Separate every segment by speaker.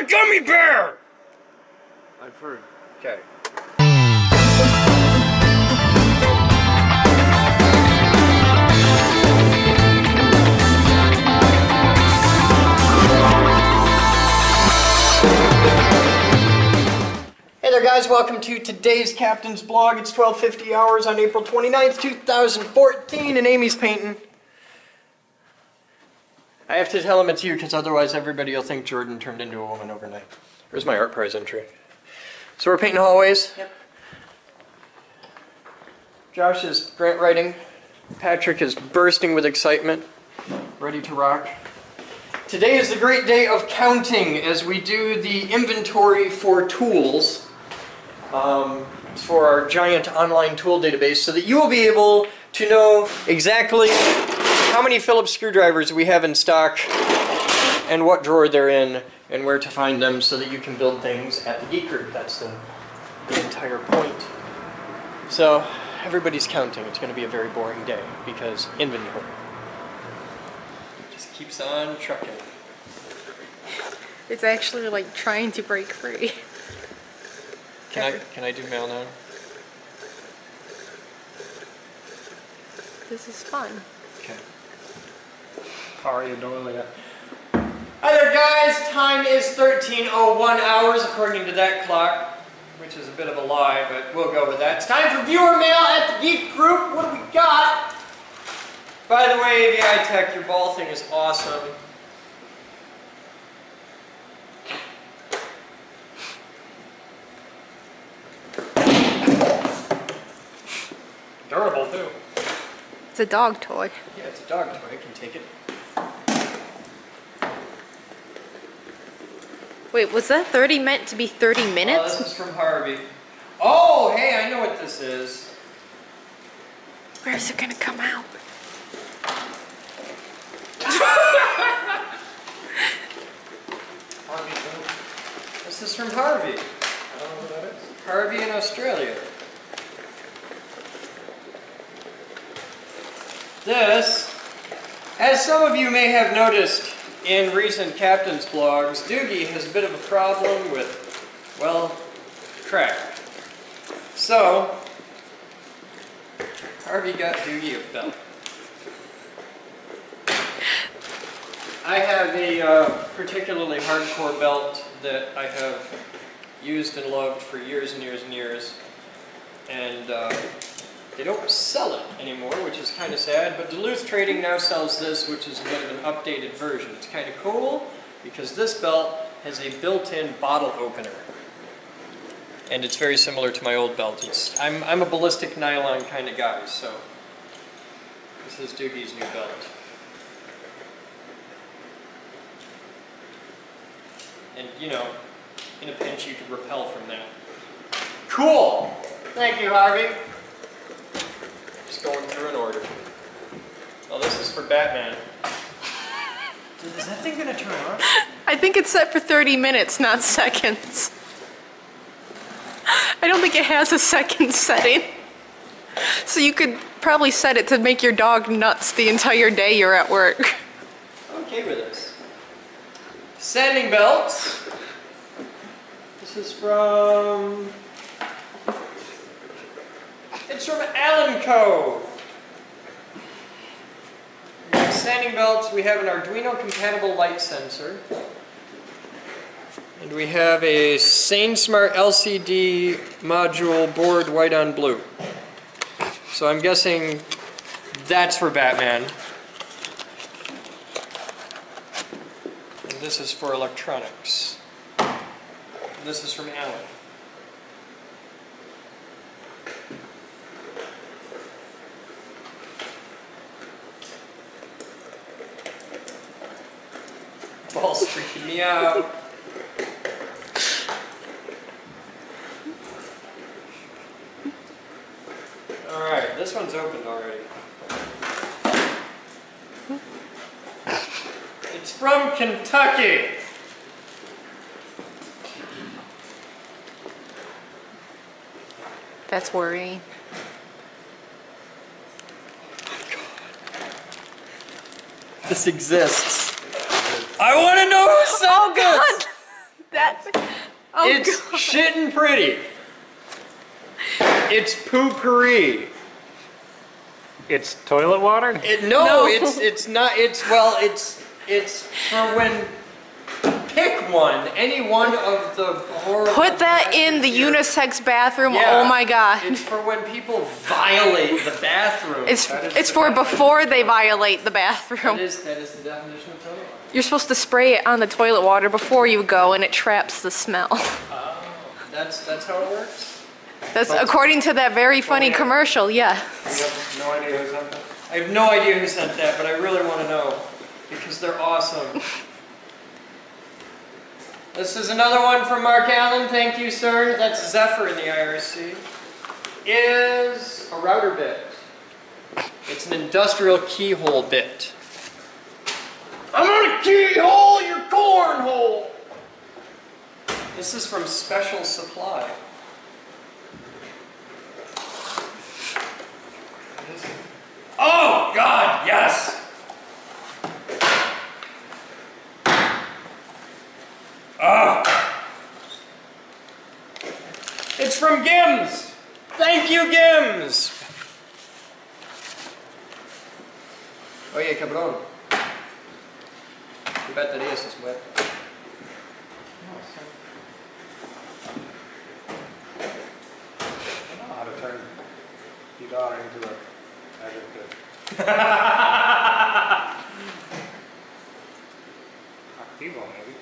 Speaker 1: a gummy bear!
Speaker 2: I've heard.
Speaker 1: Okay. Hey there guys, welcome to today's Captain's Blog. It's 12:50 hours on April 29th, 2014, and Amy's painting. I have to tell him it's you because otherwise everybody will think Jordan turned into a woman overnight. Here's my art prize entry. So we're painting hallways. Yep. Josh is grant writing. Patrick is bursting with excitement, ready to rock. Today is the great day of counting as we do the inventory for tools for our giant online tool database so that you will be able to know exactly how many Phillips screwdrivers we have in stock and what drawer they're in and where to find them so that you can build things at the Geek Group. That's the entire point. So everybody's counting. It's going to be a very boring day because inventory just keeps on trucking.
Speaker 3: It's actually like trying to break free.
Speaker 1: Can I do mail now?
Speaker 3: This is fun.
Speaker 1: Okay. How are you doing? Hi there guys, time is 13:01 hours according to that clock, which is a bit of a lie, but we'll go with that. It's time for viewer mail at the Geek Group. What do we got? By the way, AVI Tech, your ball thing is awesome. Durable too.
Speaker 3: It's a dog toy.
Speaker 1: Yeah, it's a dog toy. I can take it.
Speaker 3: Wait, was that 30 meant to be 30 minutes?
Speaker 1: This is from Harvey. Oh, hey, I know what this is.
Speaker 3: Where's it gonna come out?
Speaker 1: Harvey, this is from Harvey. I don't know what that is. Harvey in Australia. This, as some of you may have noticed in recent Captain's blogs, Doogie has a bit of a problem with, well, crack. So, Harvey got Doogie a belt. I have a particularly hardcore belt that I have used and loved for years and years and years, and they don't sell it anymore, which is kind of sad, but Duluth Trading now sells this, which is a bit of an updated version. It's kind of cool because this belt has a built-in bottle opener, and it's very similar to my old belt. I'm a ballistic nylon kind of guy, so this is Doogie's new belt. And, you know, in a pinch you could repel from that. Cool! Thank you, Harvey. Just going through an order. Oh, this is for Batman. Is that thing gonna turn on?
Speaker 3: I think it's set for 30 minutes, not seconds. I don't think it has a second setting. So you could probably set it to make your dog nuts the entire day you're at work.
Speaker 1: I'm okay with this. Sanding belts. This is from... It's from Allen Co. Sanding belts, we have an Arduino compatible light sensor. And we have a SaneSmart LCD module board white on blue. So I'm guessing that's for Batman. And this is for electronics. And this is from Allen. Ball's freaking me out. Alright, this one's opened already. It's from Kentucky.
Speaker 3: That's worrying.
Speaker 1: This exists. I want to know who sent this!
Speaker 3: Oh,
Speaker 1: It's
Speaker 3: God.
Speaker 1: shitting pretty. It's poo-pourri.
Speaker 2: It's toilet water?
Speaker 3: No.
Speaker 1: It's not. It's for when. Pick one. Any one of the horrible.
Speaker 3: Put that in the
Speaker 1: bastards here.
Speaker 3: unisex bathroom.
Speaker 1: Yeah,
Speaker 3: Oh my God.
Speaker 1: It's for when people violate the bathroom.
Speaker 3: It's for before they violate the bathroom.
Speaker 1: That is the definition of toilet water.
Speaker 3: You're supposed to spray it on the toilet water before you go, and it traps the smell.
Speaker 1: That's how it works.
Speaker 3: That's according to that very funny
Speaker 2: yeah.
Speaker 3: commercial. Yeah.
Speaker 2: You have no idea who sent that?
Speaker 1: I have no idea who sent that, but I really want to know because they're awesome. This is another one from Mark Allen. Thank you, sir. That's Zephyr in the IRC. Is a router bit. It's an industrial keyhole bit. I'm gonna keyhole your cornhole. This is from Special Supply. Oh God, yes. It's from Gims! Thank you, Gims! Oye, cabrón. Tu batería se mueve.
Speaker 2: I don't know how to turn your daughter into an adjective. Activo, maybe.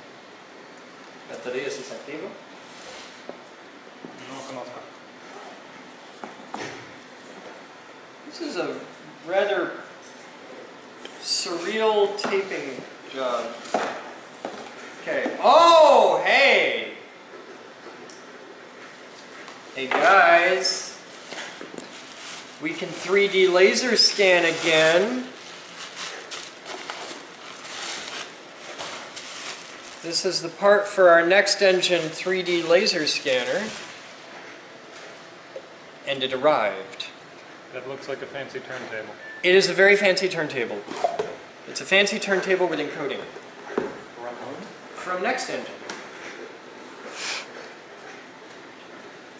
Speaker 1: ¿Batería es activo?
Speaker 2: No conozco.
Speaker 1: This is a rather surreal taping job. Okay. Oh, hey! Hey guys. We can 3D laser scan again. This is the part for our next engine 3D laser scanner. And it arrived.
Speaker 2: That looks like a fancy turntable.
Speaker 1: It is a very fancy turntable. It's a fancy turntable with encoding. From next engine.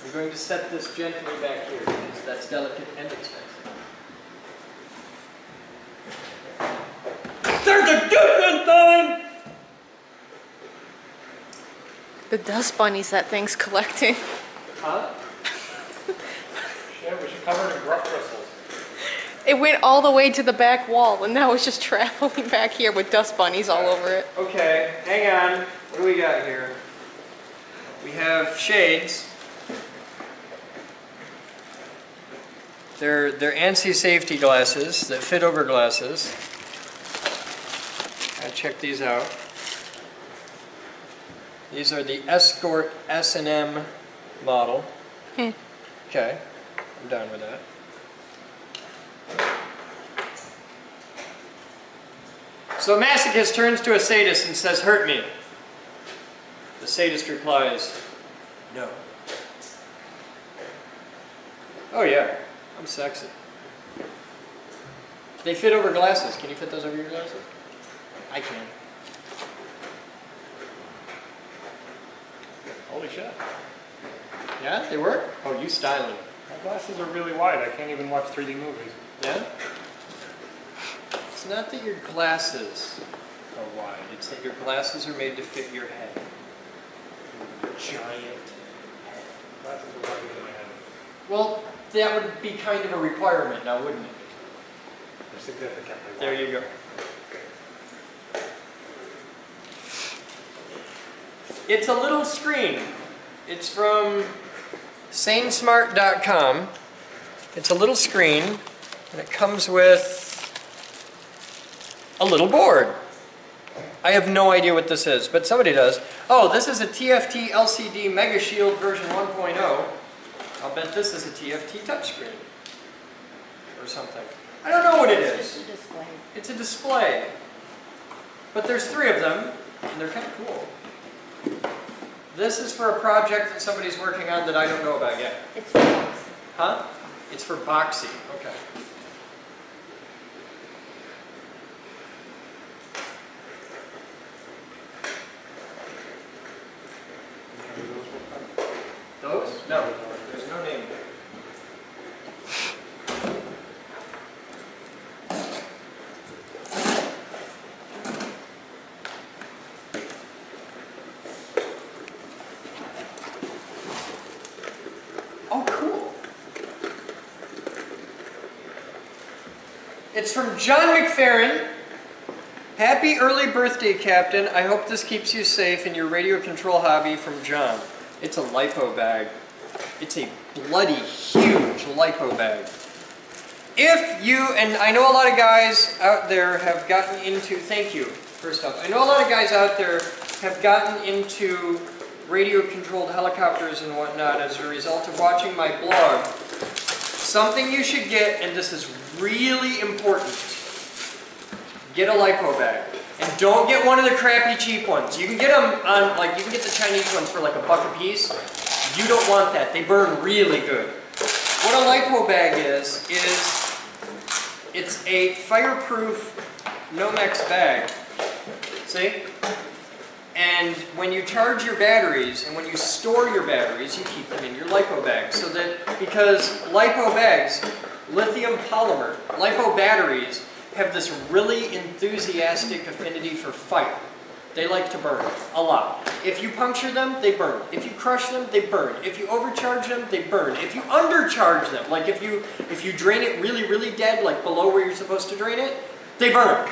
Speaker 1: I'm going to set this gently back here because that's delicate and expensive. There's a different time!
Speaker 3: The dust bunnies that thing's collecting.
Speaker 1: Huh?
Speaker 2: Yeah, we should cover it in gruff crystals.
Speaker 3: It went all the way to the back wall, and now it's just traveling back here with dust bunnies all over it.
Speaker 1: Okay, hang on. What do we got here? We have shades. They're ANSI safety glasses that fit over glasses. I check these out. These are the Escort S&M model. Okay, I'm done with that. So a masochist turns to a sadist and says, "Hurt me." The sadist replies, "No." Oh yeah, I'm sexy. They fit over glasses. Can you fit those over your glasses? I can.
Speaker 2: Holy shit.
Speaker 1: Yeah, they work? Oh, you styling.
Speaker 2: My glasses are really wide. I can't even watch 3D movies.
Speaker 1: Yeah? It's not that your glasses are wide. It's that your glasses are made to fit your head. Your giant head.
Speaker 2: Glasses are wider than my head.
Speaker 1: Well, that would be kind of a requirement now, wouldn't it?
Speaker 2: They're significantly wider.
Speaker 1: There you go. It's a little screen. It's from sanesmart.com. It's a little screen, and it comes with a little board. I have no idea what this is, but somebody does. Oh, this is a TFT LCD Mega Shield version 1.0. I'll bet this is a TFT touchscreen or something. I don't know what it is.
Speaker 4: It's a display.
Speaker 1: It's a display. But there's 3 of them, and they're kind of cool. This is for a project that somebody's working on that I don't know about yet.
Speaker 4: It's for boxing.
Speaker 1: Huh? It's for boxing. Okay. No, there's no name. Oh, cool. It's from John McFerrin. Happy early birthday, Captain. I hope this keeps you safe in your radio control hobby, from John. It's a LiPo bag. It's a bloody huge LiPo bag. If you, and I know a lot of guys out there have gotten into, thank you, first off, I know a lot of guys out there have gotten into radio controlled helicopters and whatnot as a result of watching my blog. Something you should get, and this is really important, get a LiPo bag. And don't get one of the crappy cheap ones. You can get them on, like, you can get the Chinese ones for like $1 a piece. You don't want that. They burn really good. What a LiPo bag is it's a fireproof Nomex bag. See? And when you charge your batteries and when you store your batteries, you keep them in your LiPo bag. So that, because LiPo bags, lithium polymer, LiPo batteries, have this really enthusiastic affinity for fire. They like to burn a lot. If you puncture them, they burn. If you crush them, they burn. If you overcharge them, they burn. If you undercharge them, like if you drain it really, really dead, like below where you're supposed to drain it, they burn.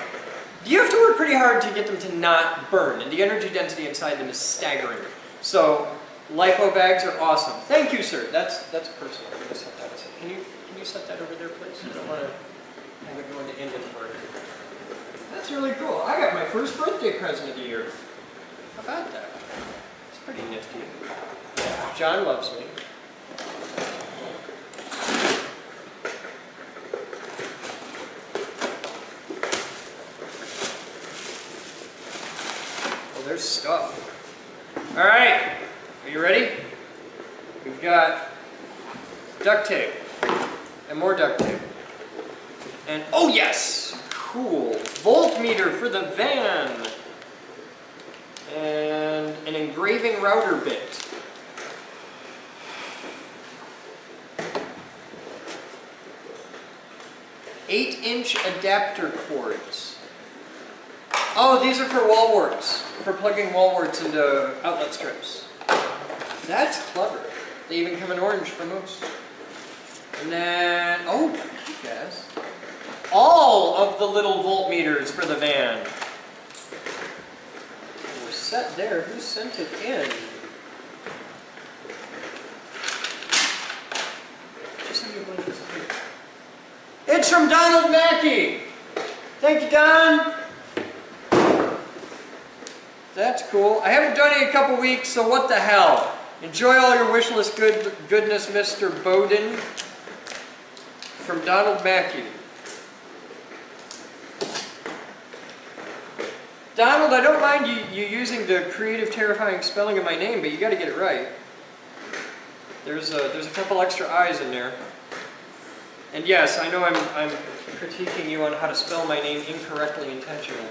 Speaker 1: You have to work pretty hard to get them to not burn, and the energy density inside them is staggering. So, LiPo bags are awesome. Thank you, sir. That's personal. I'm going to set that aside. Can you set that over there, please? I don't want to have it go into inventory. That's really cool. I got my first birthday present of the year. How about that? It's pretty nifty. John loves me. Well, there's stuff. All right. Are you ready? We've got duct tape and more duct tape. And, oh yes, cool, voltmeter for the van. And an engraving router bit. Eight-inch adapter cords. Oh, these are for wall warts, for plugging wall warts into outlet strips. That's clever. They even come in orange for most. And then, oh, yes. All of the little voltmeters for the van. We're set there. Who sent it in? Just send me a bunch of this here. It's from Donald Mackey. Thank you, Don. That's cool. I haven't done it in a couple weeks, so what the hell? Enjoy all your wish list goodness, Mr. Boden. From Donald Mackey. Donald, I don't mind you using the creative, terrifying spelling of my name, but you got to get it right. There's a couple extra I's in there. And yes, I know I'm critiquing you on how to spell my name incorrectly intentionally.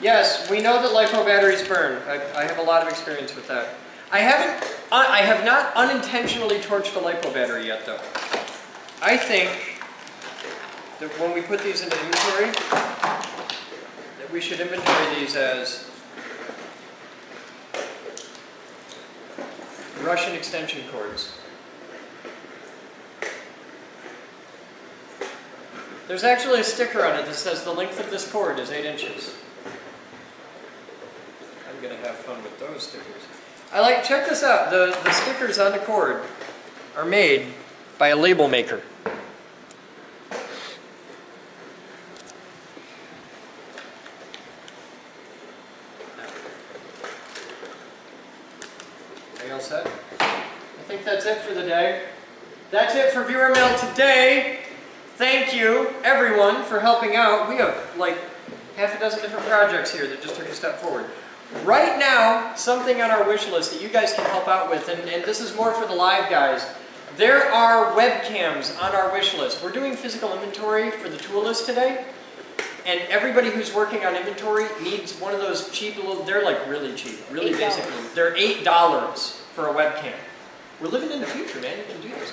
Speaker 1: Yes, we know that LiPo batteries burn. I have a lot of experience with that. I have not unintentionally torched a LiPo battery yet, though. I think that when we put these into inventory, that we should inventory these as Russian extension cords. There's actually a sticker on it that says the length of this cord is 8 inches. I'm going to have fun with those stickers. Check this out. The stickers on the cord are made by a label maker. Are you all set? I think that's it for the day. That's it for viewer mail today. Thank you, everyone, for helping out. We have like half a dozen different projects here that just took a step forward. Right now, something on our wish list that you guys can help out with, and this is more for the live guys. There are webcams on our wish list. We're doing physical inventory for the tool list today. And everybody who's working on inventory needs one of those cheap little, they're like really cheap, really basically. They're $8 for a webcam. We're living in the future, man, you can do this.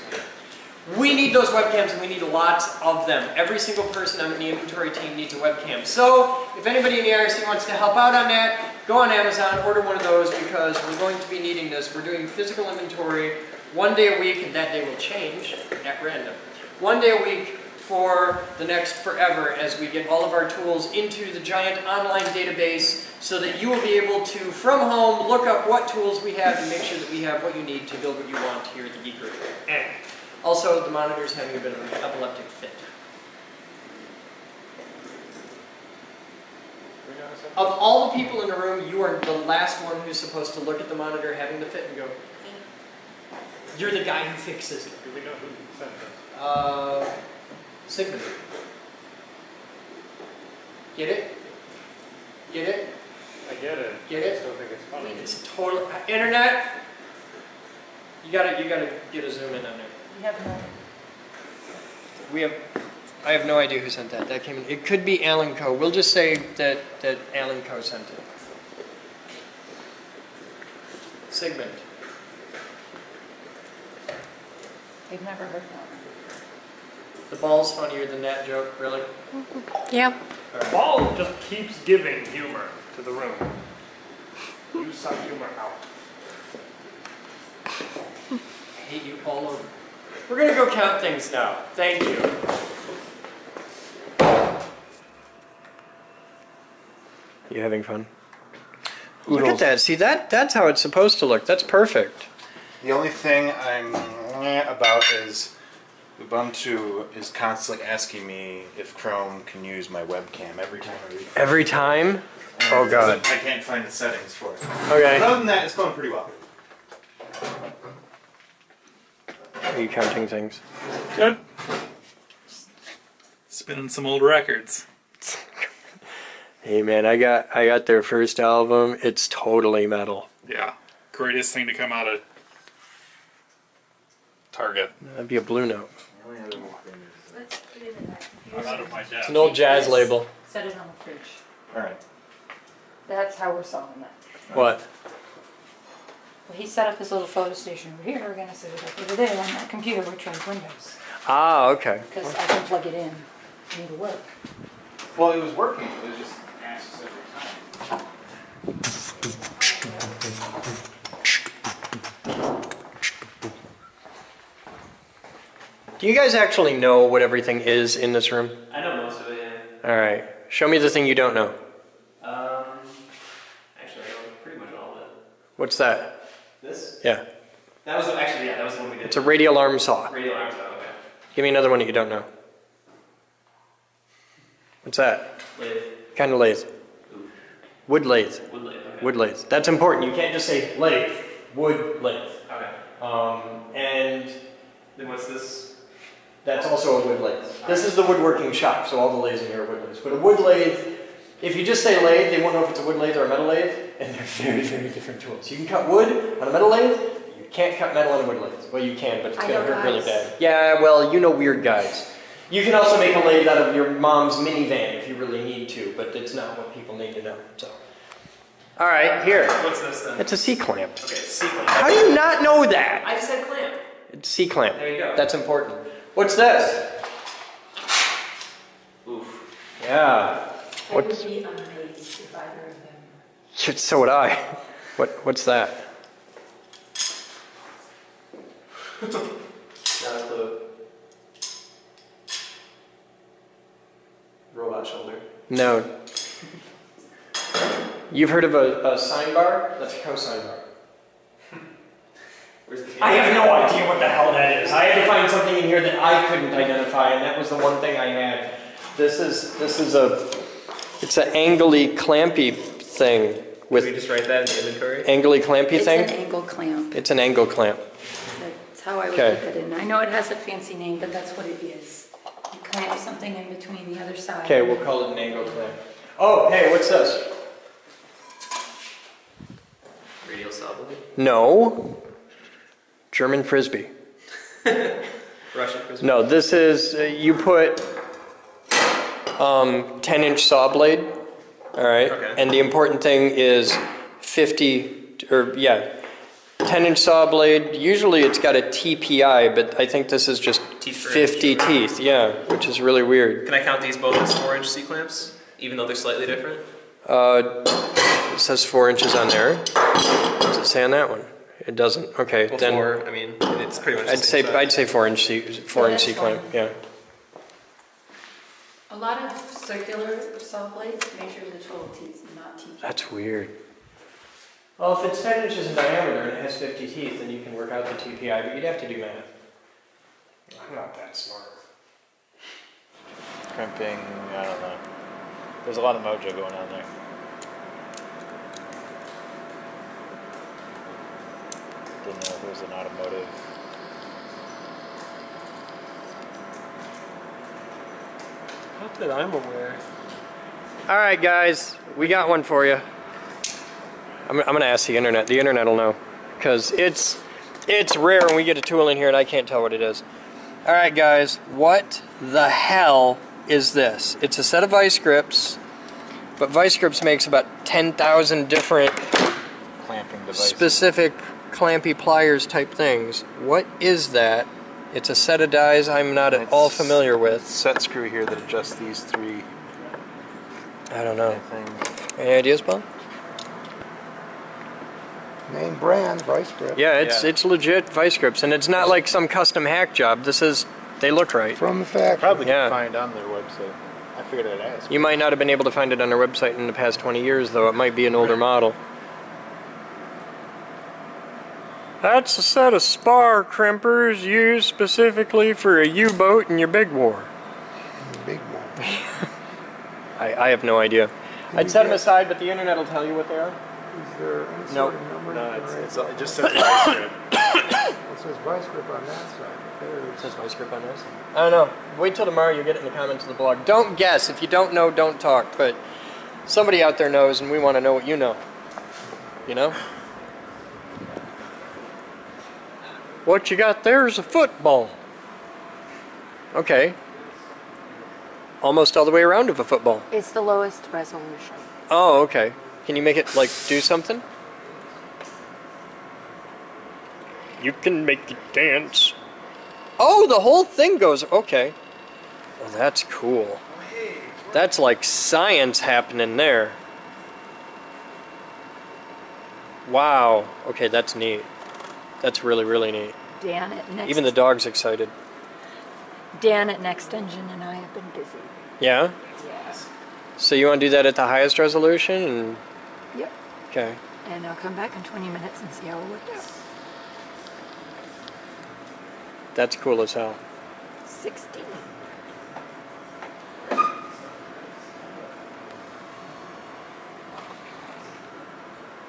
Speaker 1: We need those webcams and we need lots of them. Every single person on the inventory team needs a webcam. So if anybody in the IRC wants to help out on that, go on Amazon, order one of those because we're going to be needing this. We're doing physical inventory 1 day a week, and that day will change at random. 1 day a week for the next forever as we get all of our tools into the giant online database so that you will be able to, from home, look up what tools we have and make sure that we have what you need to build what you want here at the Geek Group. And also, the monitor's having a bit of an epileptic fit. Of all the people in the room, you are the last one who's supposed to look at the monitor having the fit and go, eh. You're the guy who fixes it.
Speaker 2: Do we know who sent this?
Speaker 1: Sigmund. Get it? Get it?
Speaker 2: I get it.
Speaker 1: Get it?
Speaker 2: I still think it's funny.
Speaker 1: It's total internet. You gotta get a zoom in on there. I have no idea who sent that. That came in. It could be Alan Coe. We'll just say that Alan Coe sent it. Sigmund.
Speaker 4: I've never heard that.
Speaker 1: The ball's funnier than that joke, really?
Speaker 3: Yeah.
Speaker 2: Ball just keeps giving humor to the room. You suck humor out.
Speaker 1: I hate you all over. We're gonna go count things now. Thank you. You having fun? Look at that. See, that's how it's supposed to look. That's perfect.
Speaker 5: The only thing I'm about is Ubuntu is constantly asking me if Chrome can use my webcam every time I read.
Speaker 1: Every time? Oh god.
Speaker 5: I can't find the settings for it.
Speaker 1: Okay.
Speaker 5: But other than that, it's going pretty well.
Speaker 1: Are you counting things?
Speaker 6: Good. Spinning some old records.
Speaker 1: Hey man, I got their first album. It's totally metal.
Speaker 6: Yeah. Greatest thing to come out of Target.
Speaker 1: That'd be a Blue Note.
Speaker 4: Let's put it in that.
Speaker 6: I'm out of my depth.
Speaker 1: It's an old jazz label.
Speaker 4: Set it on the fridge.
Speaker 5: Alright.
Speaker 4: That's how we're solving that.
Speaker 1: What?
Speaker 4: Well, he set up his little photo station over here. We're going to set it up over there on that computer, which runs Windows.
Speaker 1: Ah, okay.
Speaker 4: Because I can plug it in and it'll work.
Speaker 5: Well, it was working. It was just asks every time.
Speaker 1: Do you guys actually know what everything is in this room?
Speaker 7: I know most of it, yeah.
Speaker 1: Alright. Show me the thing you don't know.
Speaker 7: Actually, I know pretty much all of it.
Speaker 1: What's that?
Speaker 7: This?
Speaker 1: Yeah.
Speaker 7: That was actually, yeah, that was the one we did.
Speaker 1: It's a radial arm saw.
Speaker 7: Radio arms out, okay.
Speaker 1: Give me another one that you don't know. What's that?
Speaker 7: Lathe.
Speaker 1: Kind of lathe.
Speaker 7: Ooh.
Speaker 1: Wood lathe.
Speaker 7: Wood lathe, okay.
Speaker 1: Wood lathe. That's important. You can't just say lathe. Wood lathe.
Speaker 7: Okay.
Speaker 1: And
Speaker 7: Then what's this?
Speaker 1: that's also a wood lathe. This is the woodworking shop, so all the lathes in here are wood lathes. But a wood lathe, if you just say lathe, they won't know if it's a wood lathe or a metal lathe, and they're very, very different tools. You can cut wood on a metal lathe, you can't cut metal on a wood lathe. Well, you can, but it's going to hurt really bad. Yeah, well, you know weird guys. You can also make a lathe out of your mom's minivan if you really need to, but it's not what people need to know. So, all right, here.
Speaker 7: What's this then?
Speaker 1: It's a C-clamp.
Speaker 7: Okay, C-clamp.
Speaker 1: How do you not know that?
Speaker 7: I just said clamp.
Speaker 1: It's C-clamp.
Speaker 7: There you go.
Speaker 1: That's important. What's this?
Speaker 7: Oof.
Speaker 1: Yeah.
Speaker 4: I would be amazed if either of them.
Speaker 1: So would I. What's that?
Speaker 7: Not a clue. Robot shoulder.
Speaker 1: No. You've heard of a sine bar? That's a cosine bar.
Speaker 7: Where's the
Speaker 1: I have no idea what the hell that is. I had to find something in here that I couldn't identify, and that was the one thing I had. It's an angly clampy thing with.
Speaker 7: Can we just write that in the inventory?
Speaker 1: Angly clampy thing?
Speaker 4: It's an angle clamp.
Speaker 1: It's an angle clamp.
Speaker 4: That's how I would
Speaker 1: Okay.
Speaker 4: put it in. I know it has a fancy name, but that's what it is. You clamp something in between the other side.
Speaker 1: Okay, we'll call it an angle clamp. Oh, hey, what's this?
Speaker 7: Radial saw blade.
Speaker 1: No. German frisbee.
Speaker 7: Russian frisbee.
Speaker 1: No, this is, you put 10-inch saw blade. All right.
Speaker 7: Okay.
Speaker 1: And the important thing is 10-inch saw blade. Usually it's got a TPI, but I think this is just
Speaker 7: Teeth for
Speaker 1: 50 teeth. Yeah, which is really weird.
Speaker 7: Can I count these both as 4-inch C-clamps, even though they're slightly different?
Speaker 1: It says 4 inches on there. Does it say on that one? It doesn't. Okay,
Speaker 7: Well,
Speaker 1: then
Speaker 7: 4, I mean, it's pretty much the
Speaker 1: I'd
Speaker 7: same size.
Speaker 1: say 4-inch C
Speaker 4: that's
Speaker 1: clamp.
Speaker 4: fine.
Speaker 1: Yeah.
Speaker 4: A lot of circular saw blades measure the total teeth, not teeth.
Speaker 1: That's weird. Well, if it's 10 inches in diameter and it has 50 teeth, then you can work out the TPI, but you'd have to do math. I'm not that smart.
Speaker 5: Crimping, I don't know. There's a lot of mojo going on there. Didn't know if it was an automotive.
Speaker 2: Not that I'm aware.
Speaker 1: All right, guys, we got one for you. I'm going to ask the internet. The internet will know, because it's rare when we get a tool in here and I can't tell what it is. All right, guys, what the hell is this? It's a set of vice grips, but vice grips makes about 10,000 different
Speaker 5: Clamping devices.
Speaker 1: specific clampy pliers type things. What is that? It's a set of dies I'm not at all familiar with.
Speaker 5: Set screw here that adjusts these three
Speaker 1: I don't know.
Speaker 5: things.
Speaker 1: Any ideas, Paul?
Speaker 8: Name brand, vice grip.
Speaker 1: Yeah, it's legit vice grips, and it's not like some custom hack job. They look right.
Speaker 8: From the factory.
Speaker 5: Probably
Speaker 1: Yeah.
Speaker 5: can find on their website. I figured I'd ask.
Speaker 1: You might not have been able to find it on their website in the past 20 years, though. It might be an older model. That's a set of spar crimpers used specifically for a U-boat in your big war.
Speaker 8: Big one.
Speaker 1: I have no idea. I'd set them aside, but the internet will tell you what they are.
Speaker 8: Is there any
Speaker 1: Nope.
Speaker 8: sort of number?
Speaker 5: No,
Speaker 8: you can
Speaker 5: it
Speaker 8: write?
Speaker 5: just says vice grip.
Speaker 8: It says vice grip on that side. There it
Speaker 1: It
Speaker 8: is.
Speaker 1: says vice grip on this. I don't know. Wait till tomorrow. You'll get it in the comments of the blog. Don't guess. If you don't know, don't talk. But somebody out there knows, and we want to know what you know. You know? What you got there is a football. Okay. Almost all the way around of a football.
Speaker 4: It's the lowest resolution.
Speaker 1: Oh, okay. Can you make it, like, do something? You can make it dance. Oh, the whole thing goes... Okay. Well, that's cool. That's like science happening there. Wow. Okay, that's neat. That's really, really neat.
Speaker 4: Dan at Next.
Speaker 1: Even the dog's excited.
Speaker 4: Dan at Next Engine and I have been busy.
Speaker 1: Yeah?
Speaker 4: Yes.
Speaker 1: So you want to do that at the highest resolution? And
Speaker 4: Yep.
Speaker 1: okay.
Speaker 4: And I'll come back in 20 minutes and see how it worked out.
Speaker 1: That's cool as hell.
Speaker 4: 16.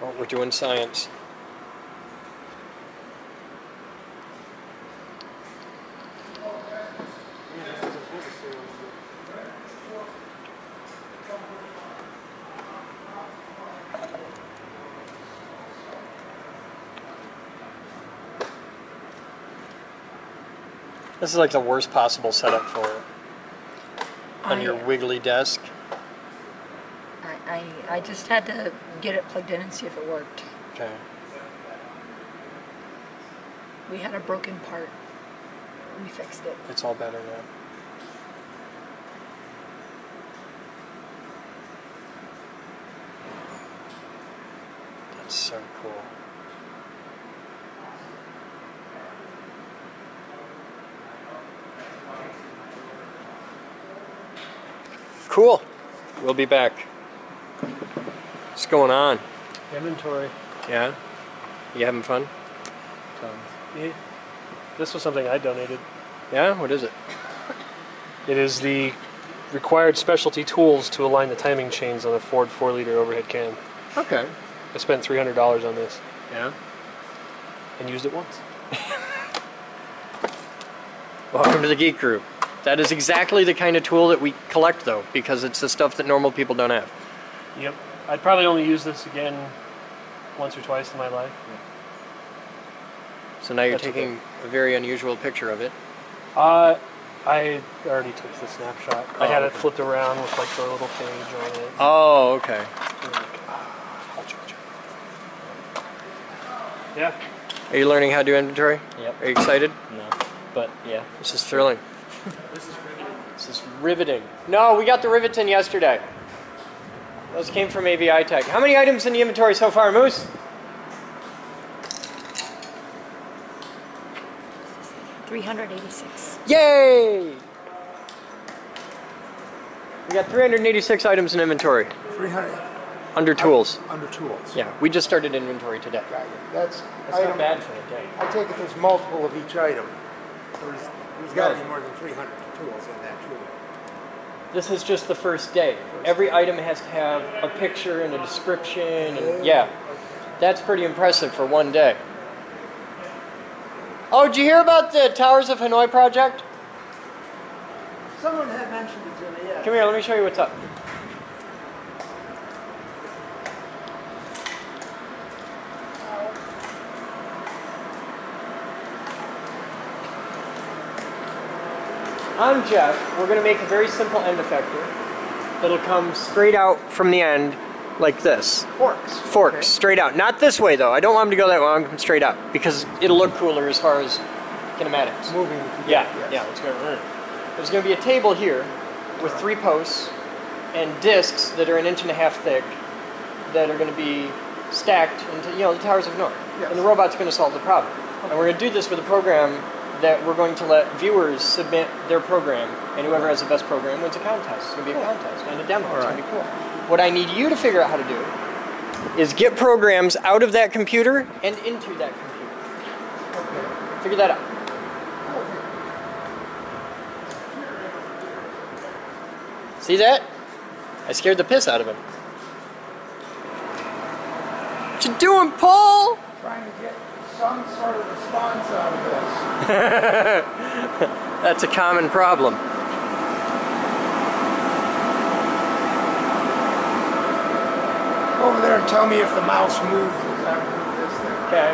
Speaker 1: Well, we're doing science. This is like the worst possible setup for it. On your wiggly desk.
Speaker 4: I just had to get it plugged in and see if it worked.
Speaker 1: Okay.
Speaker 4: We had a broken part. We fixed it.
Speaker 1: It's all better now. That's so cool. Cool. We'll be back. What's going on?
Speaker 2: Inventory.
Speaker 1: Yeah? You having fun?
Speaker 2: Yeah. This was something I donated.
Speaker 1: Yeah? What is it?
Speaker 2: It is the required specialty tools to align the timing chains on a Ford 4-liter overhead cam.
Speaker 1: Okay.
Speaker 2: I spent $300 on this
Speaker 1: Yeah?
Speaker 2: and used it once.
Speaker 1: Welcome to the Geek Group. That is exactly the kind of tool that we collect, though, because it's the stuff that normal people don't have.
Speaker 2: Yep. I'd probably only use this again once or twice in my life.
Speaker 1: So now you're
Speaker 2: That's
Speaker 1: taking a very unusual picture of it.
Speaker 2: I already took the snapshot. I had it flipped around with like the little page on it.
Speaker 1: Oh, okay.
Speaker 2: Yeah.
Speaker 1: Are you learning how to do inventory?
Speaker 2: Yep.
Speaker 1: Are you excited?
Speaker 2: No. But yeah.
Speaker 1: This is thrilling.
Speaker 2: This is riveting.
Speaker 1: This is riveting. No, we got the rivets in yesterday. Those came from AVI Tech. How many items in the inventory so far, Moose?
Speaker 4: 386.
Speaker 1: Yay! We got 386 items in inventory.
Speaker 8: 300
Speaker 1: Under tools.
Speaker 8: under tools.
Speaker 1: Yeah, we just started inventory today.
Speaker 8: Got you. That's
Speaker 1: That's
Speaker 8: item,
Speaker 1: not bad for a day.
Speaker 8: I take it there's multiple of each item. There's got to be more than 300 tools in that tool.
Speaker 1: This is just the first day. Every item has to have a picture and a description, and yeah, that's pretty impressive for one day. Oh, did you hear about the Towers of Hanoi project?
Speaker 8: Someone had mentioned it to me, yeah.
Speaker 1: Come here, let me show you what's up. I'm Jeff. We're going to make a very simple end effector that'll come straight out from the end like this.
Speaker 8: Forks.
Speaker 1: Forks,
Speaker 8: Okay.
Speaker 1: straight out. Not this way though. I don't want them to go that way. I want them to come straight out because it'll look cooler as far as kinematics.
Speaker 8: Moving together.
Speaker 1: Yeah,
Speaker 8: yes.
Speaker 1: yeah, it's going to There's going to be a table here with 3 posts and discs that are 1.5 inches thick that are going to be stacked into, the Towers of Hanoi.
Speaker 8: Yes.
Speaker 1: And the robot's going to solve the problem. And we're going to do this with a program that we're going to let viewers submit their program, and whoever has the best program wins a contest. It's going to be a contest and a demo. It's going to be cool. What I need you to figure out how to do is get programs out of that computer and into that computer.
Speaker 8: Okay.
Speaker 1: Figure that out. See that? I scared the piss out of him. What you doing, Paul?
Speaker 8: Trying to get some sort of response out of this.
Speaker 1: That's a common problem.
Speaker 8: Over there and tell me if the mouse moves as I move this thing.
Speaker 1: Okay.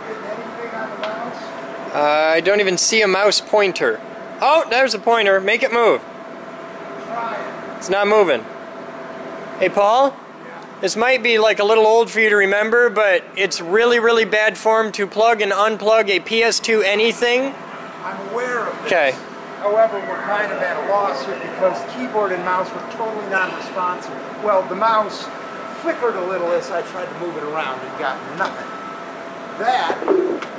Speaker 8: Getting anything on the mouse?
Speaker 1: I don't even see a mouse pointer. Oh, there's a pointer. Make it move.
Speaker 8: Try
Speaker 1: It's not moving. Hey, Paul? This might be like a little old for you to remember, but it's really, really bad form to plug and unplug a PS2 anything.
Speaker 8: it. I'm aware of this.
Speaker 1: Okay.
Speaker 8: However, we're kind of at a loss here because keyboard and mouse were totally non-responsive. Well, the mouse flickered a little as I tried to move it around and got nothing. That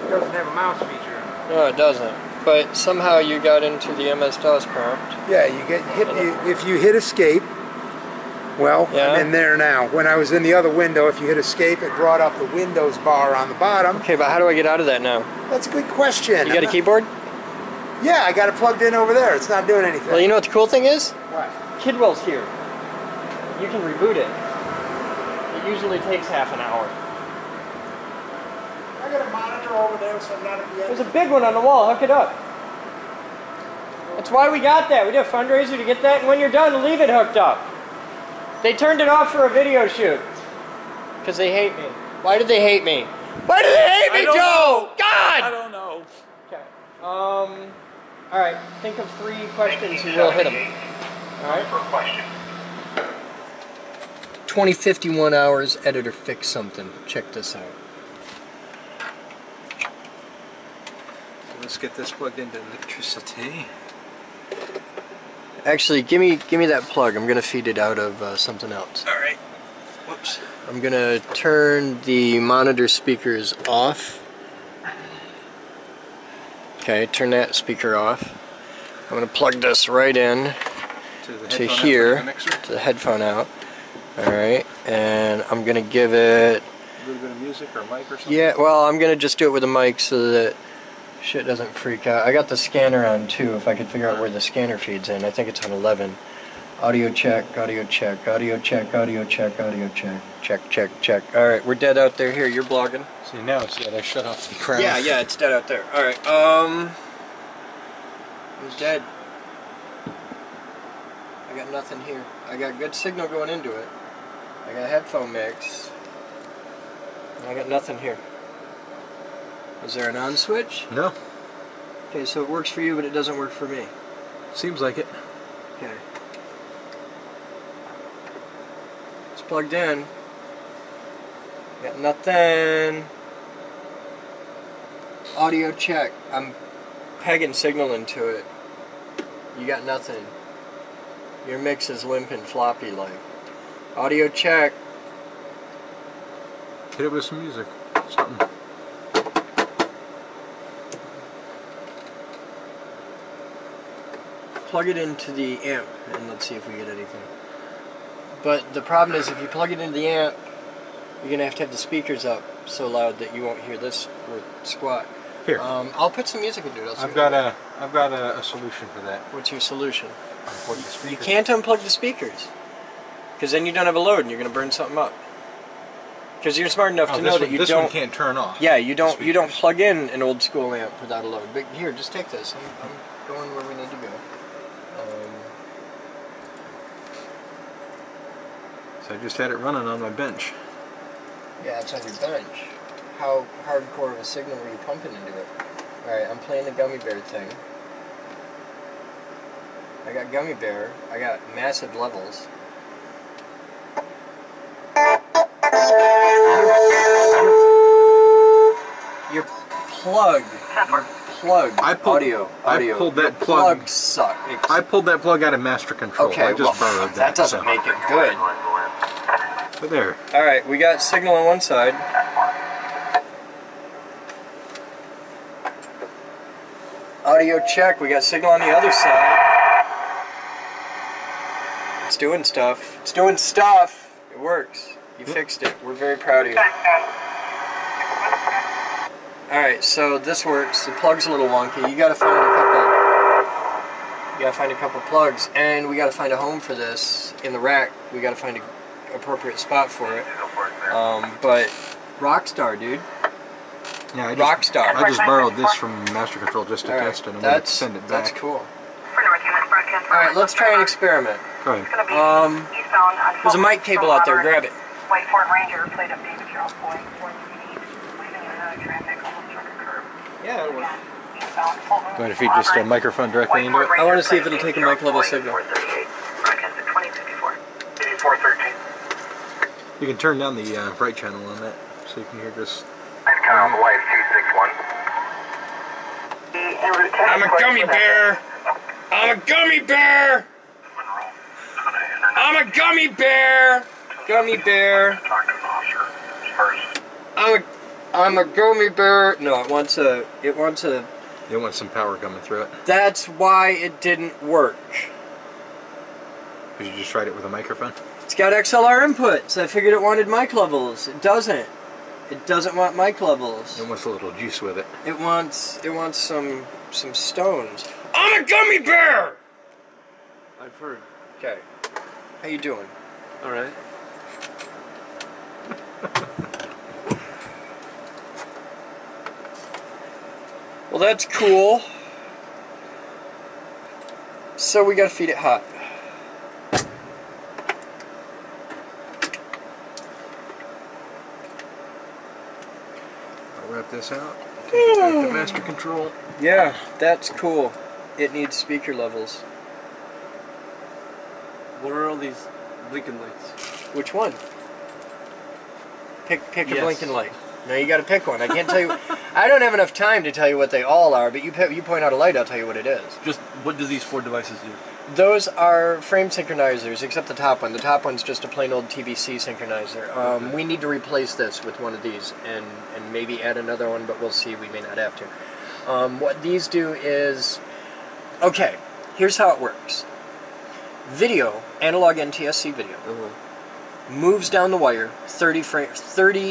Speaker 8: doesn't have a mouse feature.
Speaker 1: No, it doesn't. But somehow you got into the MS-DOS prompt.
Speaker 8: Yeah, you get hit if you hit escape. Well,
Speaker 1: Yeah.
Speaker 8: I'm in there now. When I was in the other window, if you hit escape, it brought up the Windows bar on the bottom.
Speaker 1: Okay, but how do I get out of that now?
Speaker 8: That's a good question.
Speaker 1: You got a keyboard?
Speaker 8: Yeah, I got it plugged in over there. It's not doing anything.
Speaker 1: Well, you know what the cool thing is?
Speaker 8: What?
Speaker 1: Kidwell's here. You can reboot it. It usually takes half an hour.
Speaker 8: I got a monitor over there, so I'm not at the
Speaker 1: There's
Speaker 8: end.
Speaker 1: a big one on the wall. Hook it up. That's why we got that. We did a fundraiser to get that, and when you're done, leave it hooked up. They turned it off for a video shoot. Because they hate me. Why did they hate me? Why do they hate me, Joe? God!
Speaker 6: I don't know.
Speaker 1: Okay. Alright. Think of 3 questions you will hit them. Alright? 2051 hours, editor fix something. Check this out.
Speaker 5: Let's get this plugged into electricity.
Speaker 1: Actually, give me that plug. I'm gonna feed it out of something else.
Speaker 5: All right. Whoops.
Speaker 1: I'm gonna turn the monitor speakers off. Okay, turn that speaker off. I'm gonna plug this right in to here, to the headphone out. Alright, and I'm gonna give it...
Speaker 5: A little bit of music or mic or something?
Speaker 1: Yeah, well, I'm gonna just do it with a mic so that shit doesn't freak out. I got the scanner on too, if I could figure out where the scanner feeds in. I think it's on 11. Audio check, audio check, audio check, audio check, audio check, check, check, check. Alright, we're dead out there. Here, you're blogging.
Speaker 5: See, now it's, yeah, they shut off the crowd.
Speaker 1: Yeah, it's dead out there. Alright, I'm dead. I got nothing here. I got good signal going into it. I got headphone mix. And I got nothing here. Is there an on switch?
Speaker 5: No.
Speaker 1: Okay, so it works for you, but it doesn't work for me.
Speaker 5: Seems like it.
Speaker 1: Okay. It's plugged in. Got nothing. Audio check. I'm pegging signal into it. You got nothing. Your mix is limp and floppy like. Audio check.
Speaker 5: Hit it with some music. Something.
Speaker 1: Plug it into the amp and let's see if we get anything. But the problem is if you plug it into the amp, you're going to have the speakers up so loud that you won't hear this or squat.
Speaker 5: Here.
Speaker 1: I'll put some music into it.
Speaker 5: I've got a solution for that.
Speaker 1: What's your solution?
Speaker 5: Unplug the speakers.
Speaker 1: You can't unplug the speakers. Because then you don't have a load and you're going to burn something up. Because you're smart enough to know that you
Speaker 5: this
Speaker 1: don't...
Speaker 5: one can't turn off.
Speaker 1: Yeah, you don't plug in an old school amp without a load. But here, just take this. I'm going where we need to go.
Speaker 5: So I just had it running on my bench.
Speaker 1: Yeah, it's on your bench. How hardcore of a signal were you pumping into it? Alright, I'm playing the gummy bear thing. I got gummy bear. I got massive levels. You're plugged. Audio.
Speaker 5: I pulled that plug.
Speaker 1: Plugs suck.
Speaker 5: I pulled that plug out of master control.
Speaker 1: Okay,
Speaker 5: I just borrowed that.
Speaker 1: That doesn't make it good.
Speaker 5: But there.
Speaker 1: Alright, we got signal on one side. Audio check, we got signal on the other side. It's doing stuff. It's doing stuff. It works. You fixed it. We're very proud of you. Alright, so this works. The plug's a little wonky. You gotta find a couple plugs, and we gotta find a home for this in the rack. We gotta find an appropriate spot for it. But Rockstar, dude.
Speaker 5: Yeah,
Speaker 1: Rockstar.
Speaker 5: I just borrowed this from master control just to test it. I'm going to send it back.
Speaker 1: That's cool. Alright, let's try an experiment.
Speaker 5: Go ahead.
Speaker 1: There's a mic cable out there. Grab it.
Speaker 9: White Ford Ranger, plate of David Charles Boyd, 438, leaving traffic almost truck a curb.
Speaker 1: Yeah, it'll work.
Speaker 5: Going to feed just a microphone directly into it?
Speaker 1: I want to see if it'll take a mic level signal.
Speaker 5: You can turn down the right channel on that, so you can hear just...
Speaker 1: I'm a gummy bear! I'm a gummy bear! I'm a gummy bear! Gummy bear! I'm a gummy bear! No, it wants
Speaker 5: some power coming through it.
Speaker 1: That's why it didn't work.
Speaker 5: Because you just tried it with a microphone?
Speaker 1: It's got XLR inputs. I figured it wanted mic levels. It doesn't. It doesn't want mic levels.
Speaker 5: It wants a little juice with it.
Speaker 1: It wants some stones. I'm a gummy bear!
Speaker 2: I've heard.
Speaker 1: Okay. How you doing?
Speaker 2: Alright.
Speaker 1: Well, that's cool. So we gotta feed it hot.
Speaker 5: I'll wrap this out. Take it back to master control.
Speaker 1: Yeah, that's cool. It needs speaker levels.
Speaker 2: What are all these blinking lights?
Speaker 1: Which one? Pick a
Speaker 2: Yes.
Speaker 1: blinking light. No, you gotta pick one. I can't tell you. I don't have enough time to tell you what they all are, but you point out a light, I'll tell you what it is.
Speaker 2: Just what do these 4 devices do?
Speaker 1: Those are frame synchronizers, except the top one. The top one's just a plain old TVC synchronizer. We need to replace this with one of these and maybe add another one, but we'll see. We may not have to. What these do is... Okay, here's how it works. Video, analog NTSC video, moves down the wire 30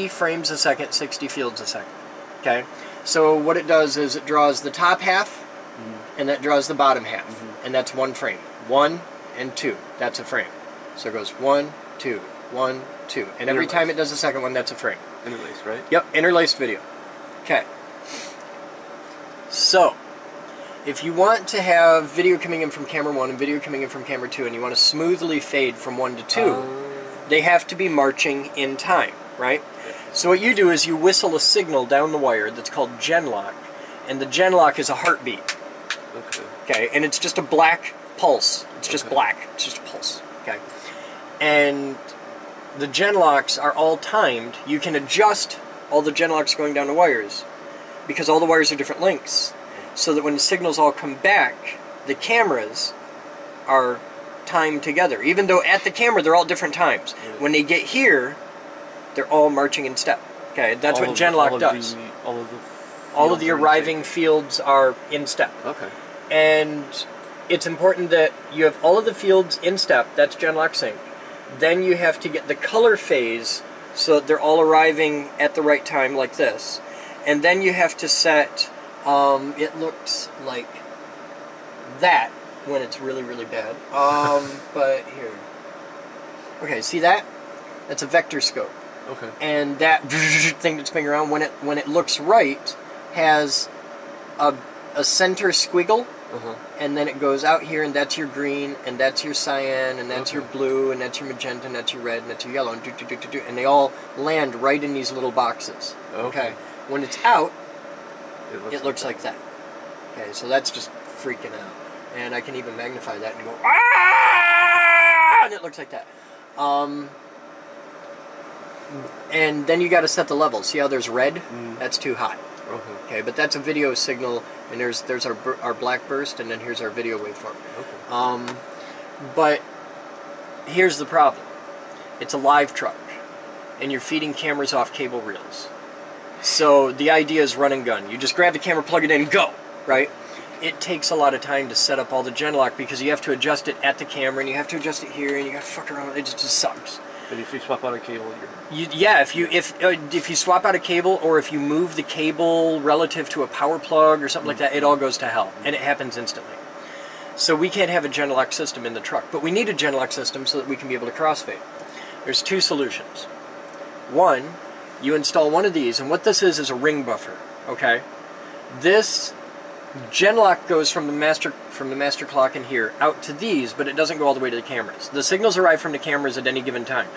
Speaker 1: frames a second, 60 fields a second. Okay? So what it does is it draws the top half, and that draws the bottom half. And that's one frame. 1 and 2. That's a frame. So it goes 1, 2, 1, 2. And every time it does the second one, that's a frame.
Speaker 2: Interlaced, right?
Speaker 1: Yep, interlaced video. Okay. So, if you want to have video coming in from camera 1 and video coming in from camera 2, and you want to smoothly fade from 1 to 2, they have to be marching in time, right? So what you do is you whistle a signal down the wire that's called genlock, and the genlock is a heartbeat.
Speaker 2: Okay.
Speaker 1: Okay, and it's just a black pulse. It's just black. It's just a pulse. Okay, and the genlocks are all timed. You can adjust all the genlocks going down the wires because all the wires are different lengths, so that when the signals all come back, the cameras are timed together. Even though at the camera they're all different times. When they get here, they're all marching in step. Okay, that's what genlock does. All of the arriving fields are in step.
Speaker 2: Okay.
Speaker 1: And it's important that you have all of the fields in step. That's genlock sync. Then you have to get the color phase so that they're all arriving at the right time like this. And then you have to set, it looks like that when it's really, really bad. But here. Okay, see that? That's a vector scope.
Speaker 2: Okay.
Speaker 1: And that thing that's spinning around, when it looks right, has a center squiggle, and then it goes out here, and that's your green, and that's your cyan, and that's your blue, and that's your magenta, and that's your red, and that's your yellow, and they all land right in these little boxes. Okay. When it's out, it looks like that. Okay, so that's just freaking out. And I can even magnify that and go, ah! And it looks like that. And then you got to set the level. See how there's red? That's too hot. Okay, but that's a video signal, and there's our black burst, and then here's our video waveform. But here's the problem. It's a live truck, and you're feeding cameras off cable reels. So the idea is run and gun. You just grab the camera, plug it in, and go, right? It takes a lot of time to set up all the genlock because you have to adjust it at the camera, and you have to adjust it here, and you got to fuck around. It just sucks.
Speaker 2: And if you swap out a cable,
Speaker 1: if you swap out a cable, or if you move the cable relative to a power plug or something like that, it all goes to hell, and it happens instantly. So we can't have a genlock system in the truck, but we need a genlock system so that we can be able to crossfade. There's two solutions. One, you install one of these, and what this is a ring buffer. Okay, this genlock goes from the master clock in here out to these, but it doesn't go all the way to the cameras. The signals arrive from the cameras at any given time,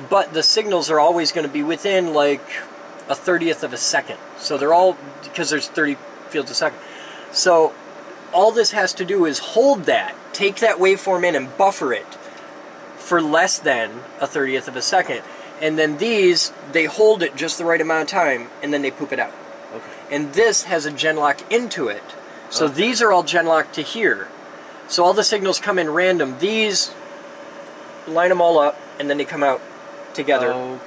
Speaker 1: but the signals are always going to be within like a 30th of a second. So they're all, because there's 30 fields a second. So all this has to do is hold that, take that waveform in and buffer it for less than a 30th of a second. And then these, they hold it just the right amount of time, and then they poop it out. And this has a genlock into it. So these are all genlocked to here. So all the signals come in random. These, line them all up, and then they come out together.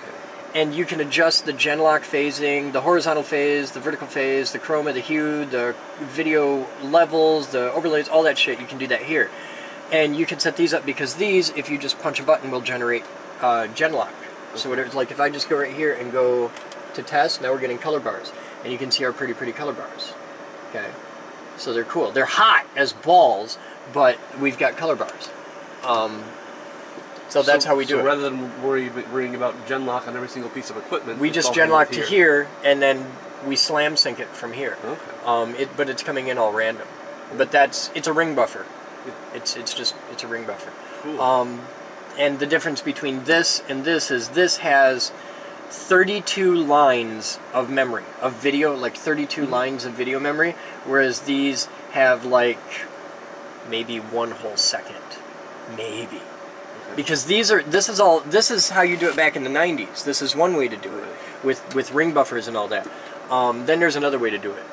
Speaker 1: And you can adjust the genlock phasing, the horizontal phase, the vertical phase, the chroma, the hue, the video levels, the overlays, all that shit. You can do that here. And you can set these up because these, if you just punch a button, will generate genlock. So it's like if I just go right here and go to test, now we're getting color bars. And you can see our pretty color bars. Okay. So they're cool. They're hot as balls, but we've got color bars. So that's how we do it.
Speaker 2: So rather than worrying about genlock on every single piece of equipment,
Speaker 1: we just genlock to here, and then we slam sync it from here. But it's coming in all random. But it's a ring buffer. It's a ring buffer.
Speaker 2: Cool.
Speaker 1: And the difference between this and this is this has 32 lines of memory, of video, like 32 lines of video memory, whereas these have like maybe one whole second. Maybe. Because this is how you do it back in the 90s. This is one way to do it, with ring buffers and all that. Then there's another way to do it.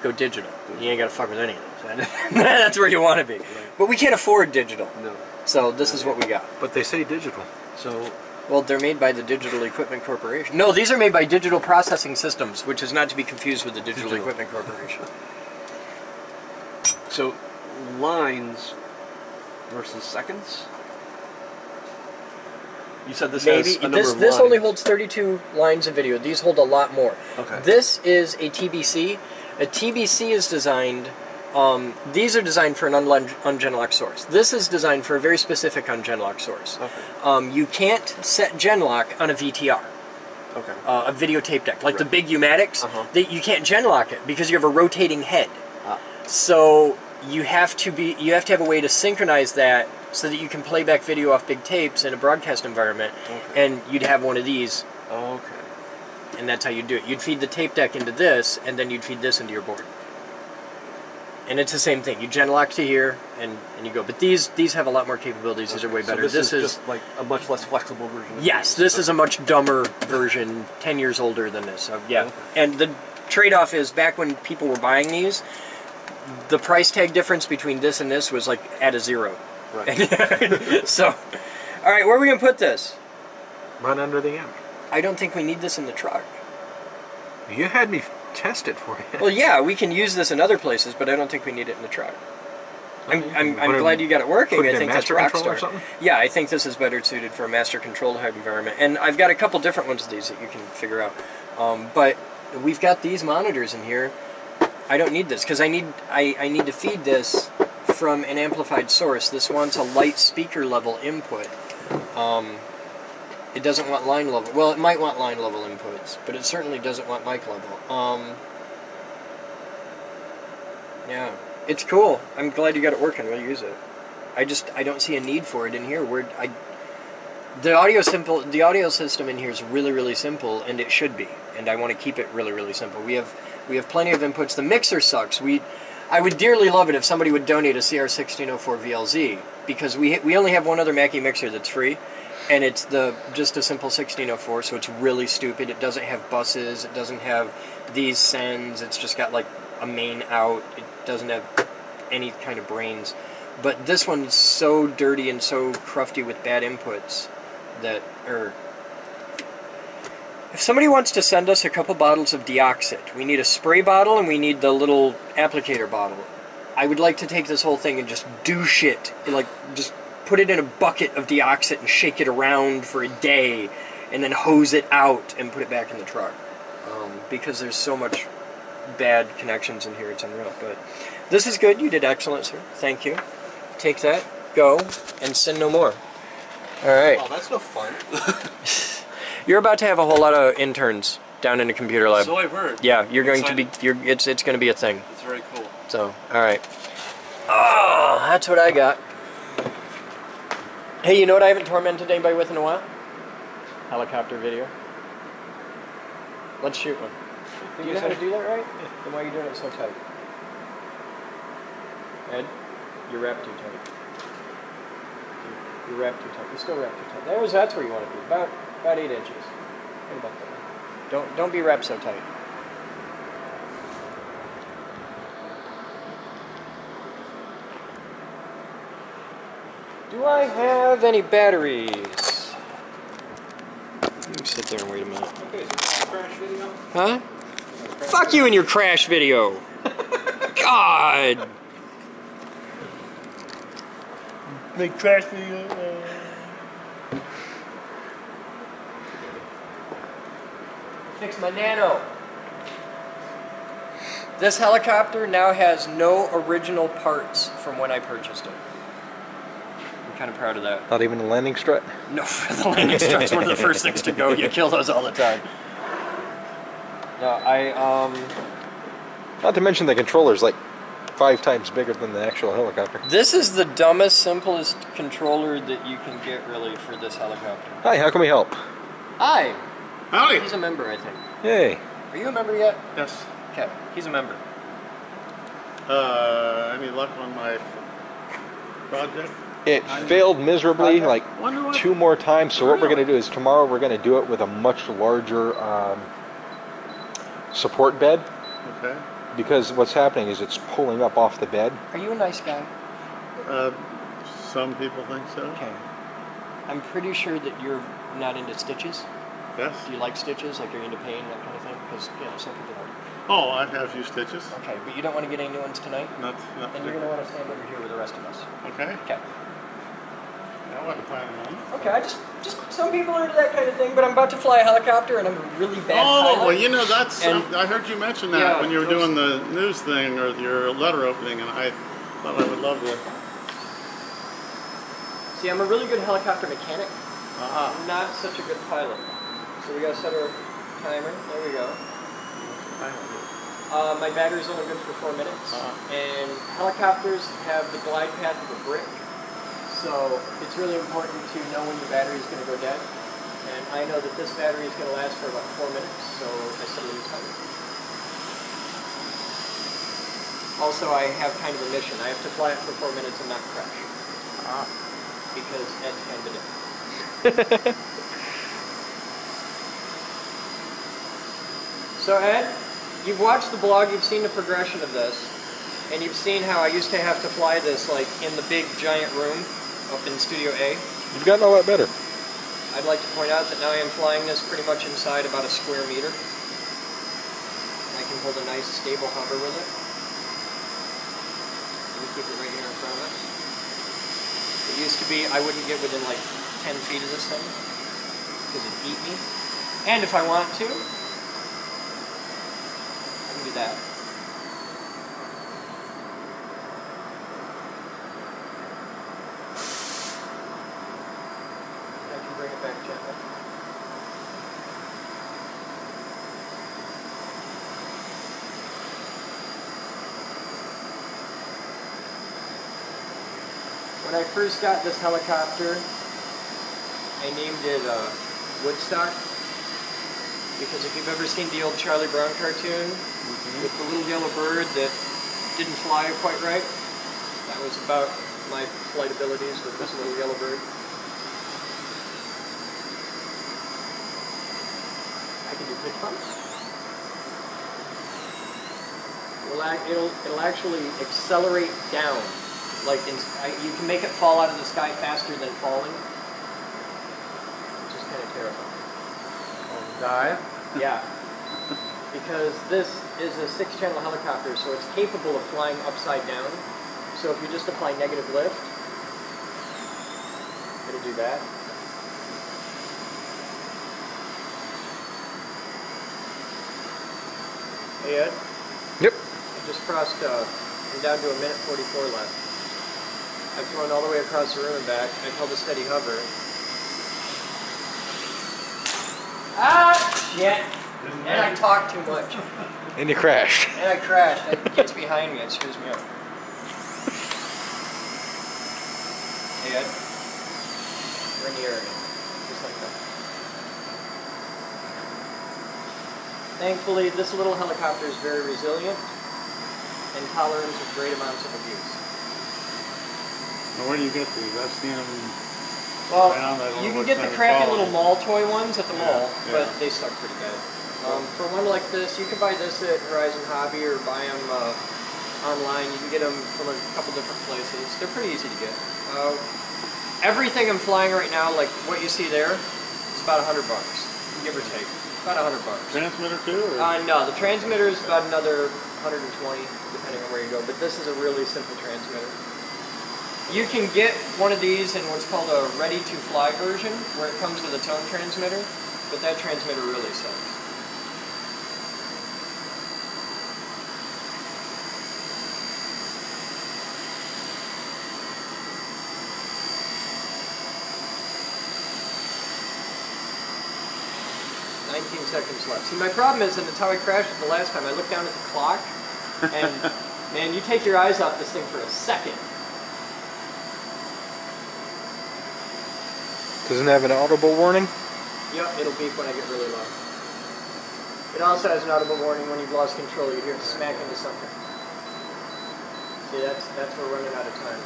Speaker 1: Go digital. You ain't gotta fuck with any of those. That's where you want to be. But we can't afford digital.
Speaker 2: No.
Speaker 1: So this is what we got.
Speaker 2: But they say digital. So.
Speaker 1: Well, they're made by the Digital Equipment Corporation. No, these are made by Digital Processing Systems, which is not to be confused with the Digital Equipment Corporation.
Speaker 2: So, lines versus seconds? You said this has a number of lines.
Speaker 1: This only holds 32 lines of video. These hold a lot more.
Speaker 2: Okay.
Speaker 1: This is a TBC. A TBC is designed... these are designed for an ungenlocked source. This is designed for a very specific ungenlocked source. You can't set genlock on a VTR. A videotape deck. Like the big U-matics, you can't genlock it because you have a rotating head. So you have to have a way to synchronize that so that you can play back video off big tapes in a broadcast environment, and you'd have one of these. And that's how you do it. You'd feed the tape deck into this, and then you'd feed this into your board. And it's the same thing. You genlock to here, and you go. But these have a lot more capabilities. These are way better.
Speaker 2: So this is just like a much less flexible version.
Speaker 1: Yes, this is a much dumber version, 10 years older than this. So, yeah. And the trade-off is, back when people were buying these, the price tag difference between this and this was like at a 0.
Speaker 2: Right.
Speaker 1: So, all right, where are we going to put this?
Speaker 2: Run under the amp.
Speaker 1: I don't think we need this in the truck.
Speaker 2: You had me test it for you.
Speaker 1: Well, yeah, we can use this in other places, but I don't think we need it in the truck. I'm glad you got it working.
Speaker 2: Put it
Speaker 1: I
Speaker 2: in
Speaker 1: think that's
Speaker 2: master
Speaker 1: rock
Speaker 2: control or
Speaker 1: star.
Speaker 2: something?
Speaker 1: Yeah, I think this is better suited for a master control type environment. And I've got a couple different ones of these that you can figure out. But we've got these monitors in here. I don't need this because I need to feed this from an amplified source. This wants a light speaker level input. It doesn't want line level. Well, it might want line level inputs, but it certainly doesn't want mic level. Yeah, it's cool. I'm glad you got it working. We'll use it. I don't see a need for it in here. The audio system in here is really, really simple, and it should be. And I want to keep it really, really simple. We have plenty of inputs. The mixer sucks. I would dearly love it if somebody would donate a CR1604 VLZ, because we only have one other Mackie mixer that's free, and it's just a simple 1604, so it's really stupid. It doesn't have buses. It doesn't have these sends. It's just got like a main out. It doesn't have any kind of brains. But this one's so dirty and so crufty with bad inputs that, if somebody wants to send us a couple bottles of Deoxit, we need a spray bottle and we need the little applicator bottle. I would like to take this whole thing and just douche it, like just put it in a bucket of Deoxit and shake it around for a day, and then hose it out and put it back in the truck. Because there's so much bad connections in here, it's unreal. But this is good. You did excellent, sir. Thank you. Take that, go, and sin no more. All right.
Speaker 2: Oh, that's no fun.
Speaker 1: You're about to have a whole lot of interns down in the computer lab.
Speaker 2: So I've heard.
Speaker 1: Yeah, you're going to be. It's going to be a thing.
Speaker 2: It's very cool.
Speaker 1: So, all right. Oh, that's what I got. Hey, you know what I haven't tormented anybody with in a while? Helicopter video. Let's shoot one. Do you know how to do that right? Then why are you doing it so tight? Ed, you're wrapped too tight. You're wrapped too tight. You're still wrapped too tight. That's where you want to be. About 8 inches. Right about that. Don't be wrapped so tight. Do I have any batteries? You can sit there and wait a minute.
Speaker 6: Okay, so crash video?
Speaker 1: Huh? Fuck you and your crash video. God.
Speaker 2: Make trash video.
Speaker 1: Fix my Nano. This helicopter now has no original parts from when I purchased it. I'm kind of proud of that.
Speaker 2: Not even a landing strut?
Speaker 1: No, the landing strut's one of the first things to go. You kill those all the time. No,
Speaker 2: Not to mention the controller's like 5 times bigger than the actual helicopter.
Speaker 1: This is the dumbest, simplest controller that you can get, really, for this helicopter.
Speaker 2: Hi, how can we help?
Speaker 1: Hi.
Speaker 6: Howdy.
Speaker 1: He's a member, I think.
Speaker 2: Yay.
Speaker 1: Are you a member yet?
Speaker 6: Yes.
Speaker 1: Okay, he's a member.
Speaker 6: Any luck on my project?
Speaker 2: It failed miserably like
Speaker 6: Wonder what?
Speaker 2: 2 more times, so what we're going to do is tomorrow we're going to do it with a much larger support bed,
Speaker 6: Okay.
Speaker 2: because what's happening is it's pulling up off the bed.
Speaker 1: Are you a nice guy?
Speaker 6: Some people think so.
Speaker 1: Okay. I'm pretty sure that you're not into stitches.
Speaker 6: Yes.
Speaker 1: Do you like stitches? Like you're into pain, that kind of thing? Because, some people are.
Speaker 6: Oh, I've had a few stitches.
Speaker 1: Okay, but you don't want to get any new ones tonight?
Speaker 6: Not
Speaker 1: Then you're going to want to stand over here with the rest of us.
Speaker 6: Okay.
Speaker 1: Okay.
Speaker 6: I wasn't planning on it.
Speaker 1: Okay, I just some people are into that kind of thing, but I'm about to fly a helicopter and I'm a really bad pilot.
Speaker 6: Oh, well, that's.
Speaker 1: And-
Speaker 6: I heard you mention that
Speaker 1: Yeah,
Speaker 6: when you were
Speaker 1: those-
Speaker 6: doing the news thing or your letter opening, and I thought I would love to.
Speaker 1: See, I'm a really good helicopter mechanic.
Speaker 6: Uh-huh.
Speaker 1: I'm not such a good pilot. So we got to set our timer. There we go. My battery's only good for 4 minutes. And helicopters have the glide path of a brick. So it's really important to know when your battery is going to go dead. And I know that this battery is going to last for about 4 minutes, so I set a little timer. Also, I have kind of a mission. I have to fly it for 4 minutes and not crash. Because that's kind of a difference. So Ed, you've watched the blog, you've seen the progression of this, and you've seen how I used to have to fly this like in the big giant room up in Studio A.
Speaker 2: You've gotten a lot better.
Speaker 1: I'd like to point out that now I am flying this pretty much inside about a square meter. I can hold a nice stable hover with it. Let me keep it right here in front of us. It used to be I wouldn't get within like 10 feet of this thing because it'd eat me. And if I want to, I can do that. I can bring it back gently. When I first got this helicopter, I named it Woodstock, because if you've ever seen the old Charlie Brown cartoon with the little yellow bird that didn't fly quite right, that was about my flight abilities with this little yellow bird. I can do pitch bumps. It'll actually accelerate down. Like you can make it fall out of the sky faster than falling, which is kind of terrifying.
Speaker 8: Dive?
Speaker 1: Yeah, because this is a 6-channel helicopter, so it's capable of flying upside down. So if you just apply negative lift, it'll do that. Hey Ed?
Speaker 2: Yep.
Speaker 1: I just crossed, I'm down to 1:44 left. I've flown all the way across the room and back. I've held a steady hover. Ah, shit! And I talked too much.
Speaker 2: And you crashed.
Speaker 1: And I crashed. It gets behind me. It screws me up. Hey, Ed. We're in the air again. Just like that. Thankfully, this little helicopter is very resilient and tolerant of great amounts of abuse.
Speaker 6: Now, where do you get these? I've seen them.
Speaker 1: Well,
Speaker 6: around. I don't
Speaker 1: you
Speaker 6: know
Speaker 1: can
Speaker 6: what
Speaker 1: get the
Speaker 6: kind of
Speaker 1: crappy
Speaker 6: quality.
Speaker 1: little mall toy ones at the mall,
Speaker 6: yeah.
Speaker 1: but they suck pretty bad. For one like this, you can buy this at Horizon Hobby or buy them online. You can get them from a couple different places. They're pretty easy to get. Everything I'm flying right now, like what you see there, is about $100, give or take. About $100.
Speaker 6: Transmitter too? Or?
Speaker 1: No, the transmitter is about another 120, depending on where you go. But this is a really simple transmitter. You can get one of these in what's called a ready-to-fly version, where it comes with a tone transmitter, but that transmitter really sucks. Seconds left. See, my problem is, and it's how I crashed it the last time, I looked down at the clock, and man, you take your eyes off this thing for a second.
Speaker 2: Doesn't it have an audible warning?
Speaker 1: Yep, it'll beep when I get really low. It also has an audible warning when you've lost control. You hear it smack into something. See, that's we're running out of time.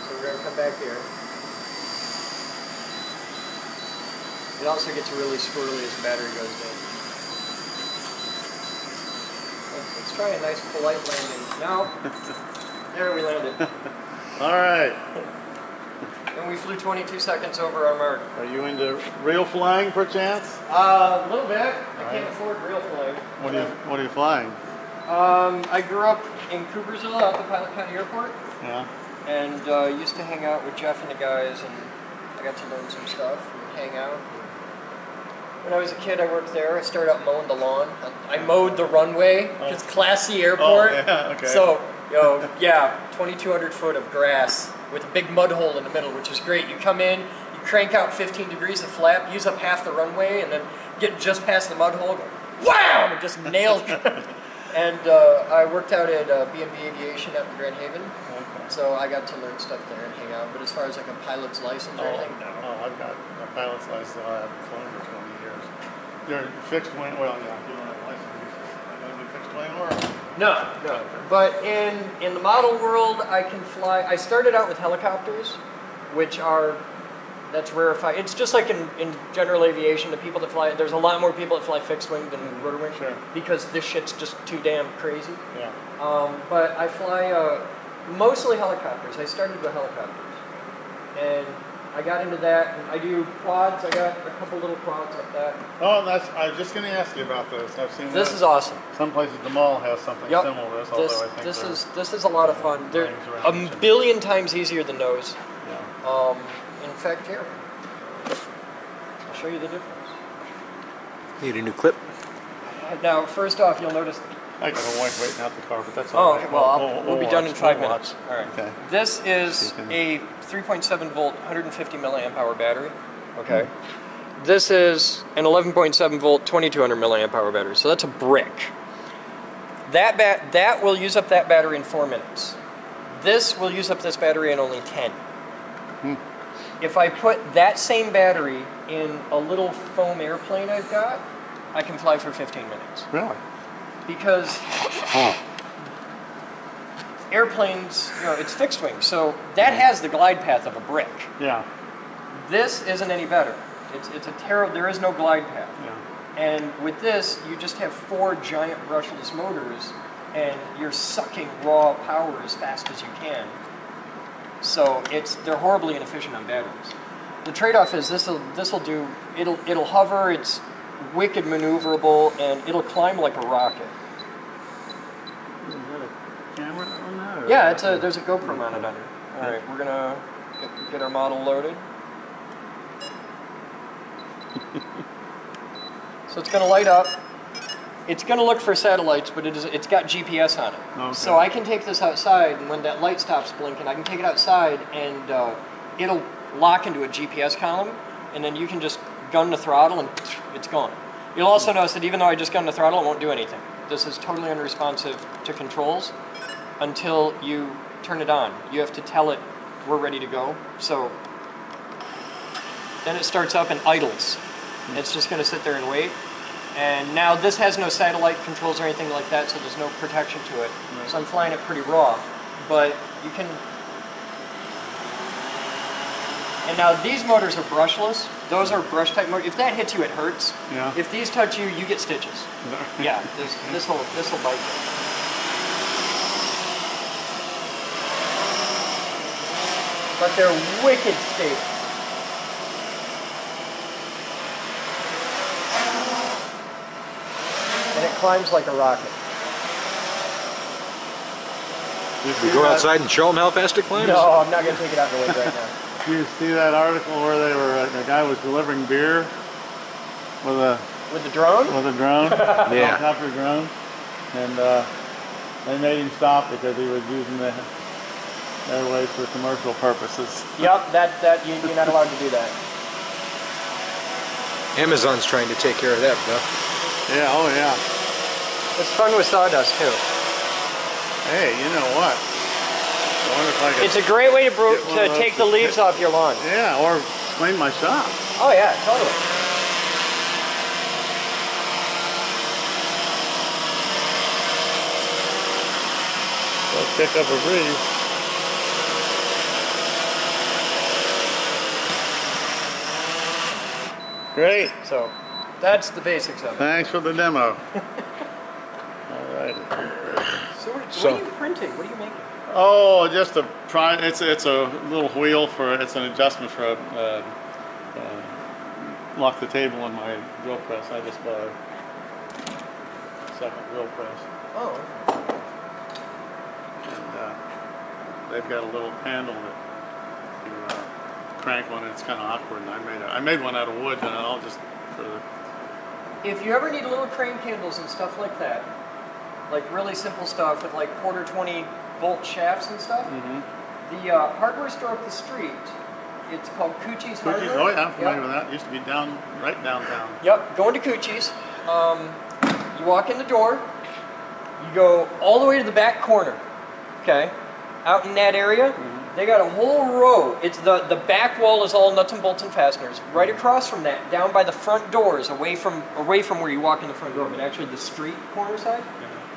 Speaker 1: So we're going to come back here. It also gets really squirrely as the battery goes down. Let's try a nice polite landing. No. There we landed.
Speaker 6: All right.
Speaker 1: And we flew 22 seconds over our mark.
Speaker 6: Are you into real flying, perchance?
Speaker 1: A little bit. I can't afford real flying.
Speaker 6: What are you flying?
Speaker 1: I grew up in Coopersville out the Pilot County Airport.
Speaker 6: Yeah.
Speaker 1: And used to hang out with Jeff and the guys, and I got to learn some stuff and hang out. When I was a kid, I worked there. I started out mowing the lawn. I mowed the runway. It's classy airport.
Speaker 6: Oh, yeah, okay.
Speaker 1: So, 2,200 foot of grass with a big mud hole in the middle, which is great. You come in, you crank out 15 degrees of flap, use up half the runway, and then get just past the mud hole, go wham, and just nails it. And I worked out at B&B Aviation out in Grand Haven.
Speaker 6: Okay.
Speaker 1: So I got to learn stuff there and hang out. But as far as like a pilot's license or anything, no.
Speaker 6: Oh, I've got a pilot's license. I haven't flown for 20 years. You're fixed wing. Well, yeah, you don't have a license. I know you fixed plane work.
Speaker 1: No, no. But in the model world, I can fly. I started out with helicopters, which are, that's rarefied. It's just like in general aviation, the people that fly, there's a lot more people that fly fixed wing than rotor wing.
Speaker 6: Sure.
Speaker 1: Because this shit's just too damn crazy.
Speaker 6: Yeah.
Speaker 1: But I fly mostly helicopters. I started with helicopters. And I got into that, and I do quads. I got a couple little quads like that.
Speaker 6: Oh, I was just going to ask you about this. I've seen
Speaker 1: This
Speaker 6: that.
Speaker 1: is awesome.
Speaker 6: Some places the mall has something
Speaker 1: Yep.
Speaker 6: similar to this, although I think
Speaker 1: This is a lot of fun. They're
Speaker 6: Range
Speaker 1: a
Speaker 6: resolution.
Speaker 1: billion times easier than those.
Speaker 6: yeah.
Speaker 1: In fact, here, I'll show you the difference.
Speaker 5: Need a new clip?
Speaker 1: Now, first off, you'll notice.
Speaker 6: I got a wife waiting out the car, but that's
Speaker 1: Oh,
Speaker 6: all
Speaker 1: okay,
Speaker 6: right.
Speaker 1: well, we'll be done in 5
Speaker 6: we'll
Speaker 1: minutes.
Speaker 6: watch.
Speaker 1: All right.
Speaker 6: Okay.
Speaker 1: This is
Speaker 6: You can-
Speaker 1: a 3.7 volt, 150 milliamp hour battery. Okay. This is an 11.7 volt, 2200 milliamp hour battery. So that's a brick. That will use up that battery in 4 minutes. This will use up this battery in only 10. If I put that same battery in a little foam airplane I've got, I can fly for 15 minutes.
Speaker 6: Really?
Speaker 1: Because airplanes, it's fixed wing, so that has the glide path of a brick.
Speaker 6: Yeah.
Speaker 1: This isn't any better. It's a terrible, there is no glide path.
Speaker 6: Yeah.
Speaker 1: And with this, you just have 4 giant brushless motors, and you're sucking raw power as fast as you can. So they're horribly inefficient on batteries. The trade-off is it'll hover, it's wicked maneuverable, and it'll climb like a rocket.
Speaker 6: Is that a camera on that? Or
Speaker 1: Yeah, there's a GoPro mounted under. All right, we're gonna get our model loaded. So it's gonna light up. It's gonna look for satellites, but it's got GPS on it.
Speaker 6: Okay.
Speaker 1: So I can take this outside, and when that light stops blinking, I can take it outside, and it'll lock into a GPS column, and then you can just gun the throttle, and it's gone. You'll also notice that even though I just gun the throttle, it won't do anything. This is totally unresponsive to controls until you turn it on. You have to tell it we're ready to go. So then it starts up and idles. It's just going to sit there and wait. And now this has no satellite controls or anything like that, so there's no protection to it.
Speaker 6: Right.
Speaker 1: So I'm flying it pretty raw. But you can... And now these motors are brushless. Those are brush type motors. If that hits you, it hurts.
Speaker 6: Yeah.
Speaker 1: If these touch you, you get stitches. Yeah, this will bite you. But they're wicked stable. And it climbs like a rocket.
Speaker 5: We go outside and show them how fast it climbs?
Speaker 1: No, I'm not going to take it out in the wind right now.
Speaker 6: Do you see that article where the guy was delivering beer with a
Speaker 1: With the drone?
Speaker 6: drone,
Speaker 5: Yeah.
Speaker 6: helicopter drone, and they made him stop because he was using the airways for commercial purposes.
Speaker 1: Yep, you're not allowed to do that.
Speaker 5: Amazon's trying to take care of that stuff.
Speaker 6: Yeah, oh yeah.
Speaker 1: It's fun with sawdust too.
Speaker 6: Hey, you know what? I wonder if I could.
Speaker 1: It's a great way to,
Speaker 6: Get one of those
Speaker 1: take the
Speaker 6: to
Speaker 1: leaves
Speaker 6: pick-
Speaker 1: off your lawn.
Speaker 6: Yeah, or clean my shop.
Speaker 1: Oh yeah, totally.
Speaker 6: Let's pick up a breeze. Great.
Speaker 1: So that's the basics of it.
Speaker 6: Thanks for the demo. All right.
Speaker 1: So what are you printing? What are you making?
Speaker 6: Oh, just a it's a little wheel it's an adjustment for lock the table on my drill press. I just bought a second drill press.
Speaker 1: Oh.
Speaker 6: And they've got a little handle that you crank one, and it's kind of awkward. And I made one out of wood, and I'll just for the
Speaker 1: If you ever need little crane candles and stuff like that, like really simple stuff with like quarter 20 volt shafts and stuff, the hardware store up the street, it's called Coochie's Hardware.
Speaker 6: Oh yeah, I'm familiar
Speaker 1: Yep.
Speaker 6: with that. It used to be right downtown.
Speaker 1: Yep, going to Coochie's. You walk in the door, you go all the way to the back corner, okay? Out in that area, they got a whole row. It's the back wall is all nuts and bolts and fasteners. Right across from that, down by the front doors, away from where you walk in the front door, but actually the street corner side,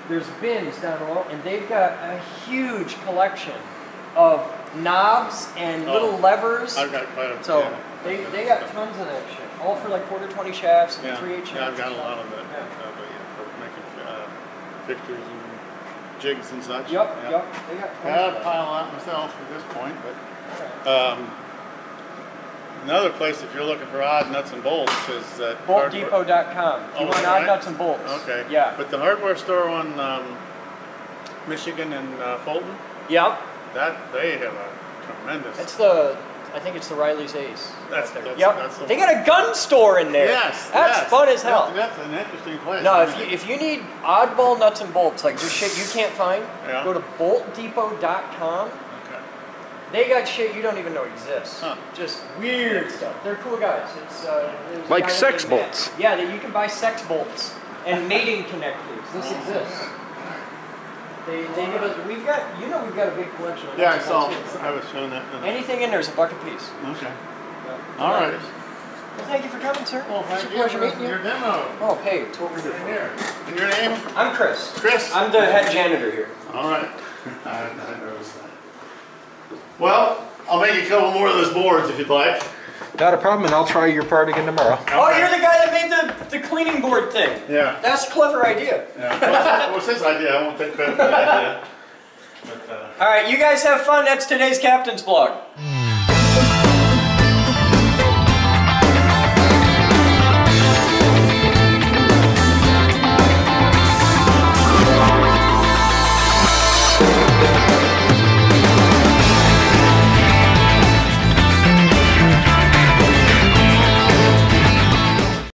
Speaker 1: there's bins down below, and they've got a huge collection of knobs and little levers.
Speaker 6: I've got quite a
Speaker 1: So
Speaker 6: yeah.
Speaker 1: they got tons of that shit, all for like 420 shafts and
Speaker 6: Yeah,
Speaker 1: 3/8 shafts.
Speaker 6: yeah, I've got a
Speaker 1: and
Speaker 6: lot
Speaker 1: stuff.
Speaker 6: of it.
Speaker 1: Yeah.
Speaker 6: But yeah, for making fixtures and jigs and such.
Speaker 1: Yep,
Speaker 6: yeah.
Speaker 1: yep. They got tons
Speaker 6: Yeah,
Speaker 1: of
Speaker 6: I'd
Speaker 1: that.
Speaker 6: pile out myself at this point, but
Speaker 1: Alright.
Speaker 6: another place if you're looking for odd nuts and bolts is that hardware-
Speaker 1: BoltDepot.com. If you
Speaker 6: Oh,
Speaker 1: want
Speaker 6: right.
Speaker 1: odd nuts and bolts.
Speaker 6: Okay.
Speaker 1: Yeah.
Speaker 6: But the hardware store on Michigan and Fulton,
Speaker 1: Yep.
Speaker 6: that they have a tremendous.
Speaker 1: I think it's the Riley's Ace.
Speaker 6: That's
Speaker 1: Yep.
Speaker 6: the
Speaker 1: They got a gun store in there.
Speaker 6: Yes,
Speaker 1: That's
Speaker 6: yes.
Speaker 1: fun as hell.
Speaker 6: That's an interesting place.
Speaker 1: No, if you need oddball nuts and bolts, like just shit you can't find,
Speaker 6: Yeah.
Speaker 1: go to BoltDepot.com.
Speaker 6: Okay.
Speaker 1: They got shit you don't even know exists.
Speaker 6: Huh.
Speaker 1: Just weird stuff. They're cool guys. It's there's a
Speaker 10: Like
Speaker 1: guy
Speaker 10: sex
Speaker 1: named Matt.
Speaker 10: bolts.
Speaker 1: Yeah, that you can buy sex bolts and mating connectors. This exists. They give us. We've got a big collection. Of
Speaker 6: Yeah, I
Speaker 1: nuts and
Speaker 6: saw.
Speaker 1: bolts.
Speaker 6: I was showing that.
Speaker 1: Anything in there is a buck a piece.
Speaker 6: Okay.
Speaker 1: Yeah.
Speaker 6: All right.
Speaker 1: Well, thank you for coming, sir.
Speaker 6: Well,
Speaker 1: It's
Speaker 6: thank
Speaker 1: a
Speaker 6: you
Speaker 1: pleasure
Speaker 6: for
Speaker 1: meeting you.
Speaker 6: your demo.
Speaker 1: Oh, hey, it's what we're here for.
Speaker 6: Here. And your name?
Speaker 1: I'm Chris.
Speaker 6: Chris?
Speaker 1: I'm the head janitor here.
Speaker 6: All right. I noticed that. Well, I'll make a couple more of those boards if you'd like.
Speaker 10: Not a problem, and I'll try your part again tomorrow.
Speaker 1: Oh, you're the guy that made the cleaning board thing.
Speaker 6: Yeah.
Speaker 1: That's a clever idea.
Speaker 6: Yeah. Well, it was his idea. I won't take credit for the idea. But,
Speaker 1: All right, you guys have fun. That's today's captain's blog.